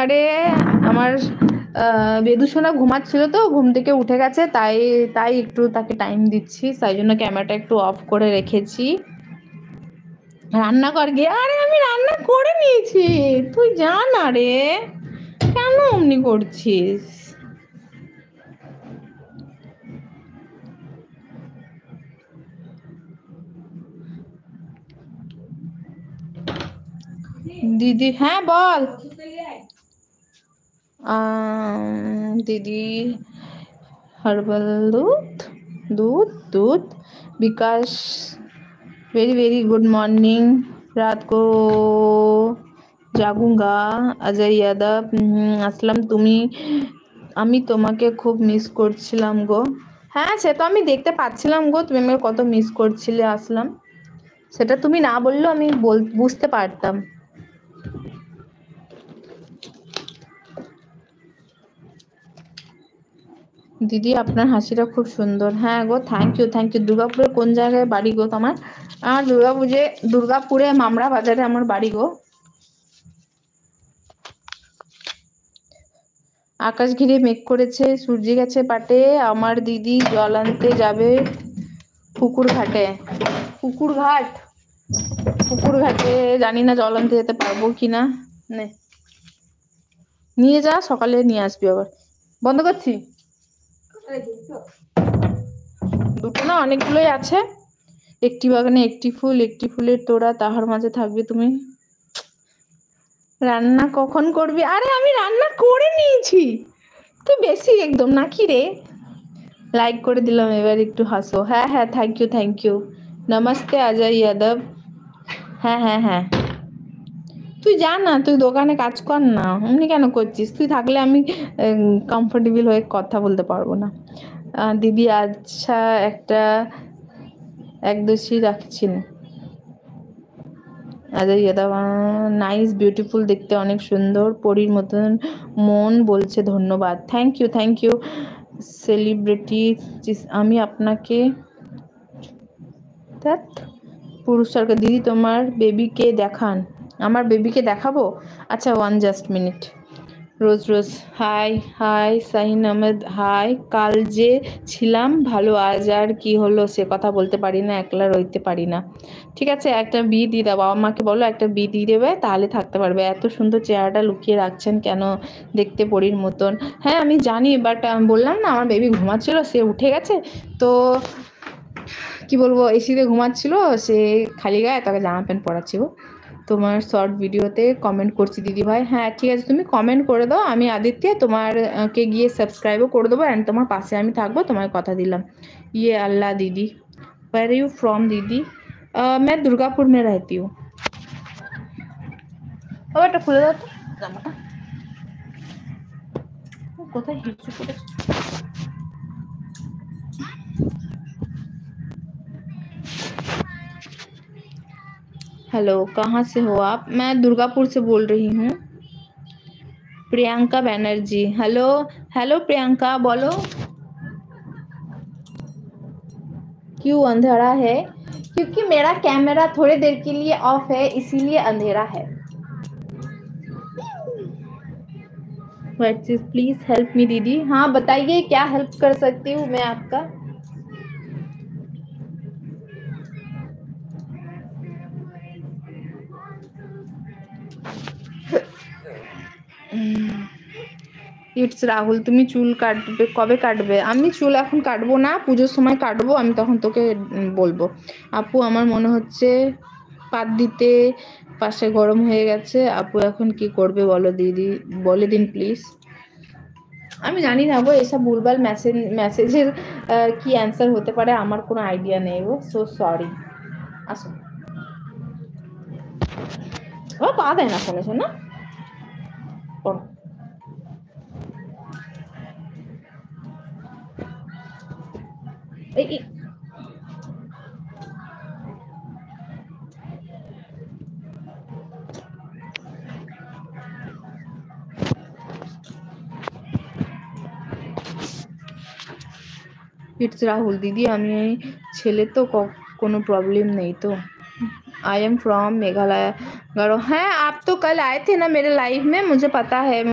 আরে আমার বেদুসোনা ঘুমাচ্ছিল তো, ঘুম থেকে উঠে গেছে, তাই তাই একটু তাকে টাইম দিচ্ছি, তাই জন্য ক্যামেরাটা একটু অফ করে রেখেছি। রান্না কর গিয়ে। আরে আমি রান্না করে নিয়েছি, তুই জানা রে, কেন অমনি করছিস? দিদি হ্যাঁ বল। দিদি हर्बल दूध विकास वेरी वेरी गुड मॉर्निंग। रात को जागूंगा। अजय यादव আসলাম তুমি, আমি তোমাকে খুব মিস করছিলাম গো। হ্যাঁ সে তো আমি দেখতে পাচ্ছিলাম গো, তুমি আমাকে কত মিস করছিলে আসলাম, সেটা তুমি না বললেও আমি বুঝতে পারতাম। দিদি আপনার হাসিটা খুব সুন্দর। হ্যাঁ গো, থ্যাংক ইউ থ্যাংক ইউ। দুর্গাপুরে কোন জায়গায় বাড়ি গো তোমার? আমার দুর্গাপুরে মামরা বাজারে আমার বাড়ি গো। আকাশ ঘিরে মেঘ করেছে, সূর্য গেছে পাটে, আমার দিদি জল আনতে যাবে পুকুর ঘাটে। পুকুর ঘাট, পুকুর ঘাটে জানি না জল আনতে যেতে পারবো কিনা। নে নিয়ে যা, সকালে নিয়ে আসবি আবার। বন্ধ করছি। দুটো না অনেকগুলোই আছে। একটি বাগানে একটি ফুল, একটি ফুলের তোড়া, তাহার মাঝে থাকবে তুমি। রান্না কখন করবি? আরে আমি রান্না করে নিয়েছি, তুই বেশি একদম নাকি রে। লাইক করে দিলাম, এবার একটু হাসো। হ্যাঁ হ্যাঁ থ্যাংক ইউ থ্যাংক ইউ। নমস্তে অজয় যাদব। হ্যাঁ হ্যাঁ হ্যাঁ, তুই যা না, তুই দোকানে কাজ কর না, এমনি কেন করছিস? তুই থাকলে আমি কমফোর্টেবল হয়ে কথা বলতে পারবো না। দিদি আচ্ছা একটা একদোষী রাখছেন। অজয় যাদব নাইস বিউটিফুল, দেখতে অনেক সুন্দর, পরীর মতন, মন বলছে ধন্যবাদ। Thank you thank you celebrity. আমি আপনাকে ধ্যাৎ, পুরুষ সরকার। দিদি তোমার বেবিকে দেখান। আমার বেবিকে দেখাবো? আচ্ছা ওয়ান জাস্ট মিনিট। রোজ রোজ hi hi. Shahin Ahmed hi. কাল যে ছিলাম ভালো, আজ আর কি হলো সে কথা বলতে পারি না, একলা রইতে পারি না। ঠিক আছে একটা বি দিয়ে দাও, বাবা মাকে বলো একটা বি দিয়ে দেবে, তাহলে থাকতে পারবে। এত সুন্দর চেহারাটা লুকিয়ে রাখছেন কেন, দেখতে পরীর মতন। হ্যাঁ আমি জানি, বাট বললাম না আমার বেবি ঘুমাচ্ছিল, সে উঠে গেছে তো কি বলবো, এসিতে ঘুমাচ্ছিল, সে খালি গায়ে তাকে জামা প্যান্ট পরাচ্ছি গো। তোমার শর্ট ভিডিওতে কমেন্ট করছি দিদি ভাই। হ্যাঁ ঠিক আছে, তুমি কমেন্ট করে দাও, আমি আদিত্য তোমার কে গিয়ে সাবস্ক্রাইবও করে দেবো, অ্যান্ড তোমার পাশে আমি থাকবো, তোমার কথা দিলাম। ইয়ে আল্লাহ দিদি, वेयर यू फ्रॉम दीदी? मैं दुर्गापुर में रहती हूँ। ও একটা খুলে দাও তো জামাটা, কোথায় হিচু করে। हेलो कहाँ से हो आप? मैं दुर्गापुर से बोल रही हूँ। प्रियंका बनर्जी। हेलो हेलो प्रियंका बोलो। क्यों अंधेरा है? क्योंकि मेरा कैमरा थोड़ी देर के लिए ऑफ है, इसीलिए अंधेरा है। प्लीज हेल्प मी दीदी। हाँ बताइए क्या हेल्प कर सकती हूँ मैं आपका? ইটস রাহুল। তুমি চুল কাটবে কবে কাটবে? আমি চুল এখন কাটবো না, পুজোর সময় কাটবো, আমি তখন তোকে বলবো। আপু আমার মনে হচ্ছে পাত দিতে পাশে গরম হয়ে গেছে, আপু এখন কি করবে বলো দিদি, বলে দিন প্লিজ। আমি জানি না গো, এসব ভুলভাল মেসেজের কি অ্যান্সার হতে পারে, আমার কোনো আইডিয়া নেই গো, সো সরি। আসো ও পা দেয় না ফোনে, শোনা পড়ো। এই इट्स राहुल दीदी, আমি ছেলে তো কোনো प्रॉब्लम नहीं तो। I am from Meghalaya. हाँ आप तो कल आए थे ना मेरे लाइव में, मुझे पता है।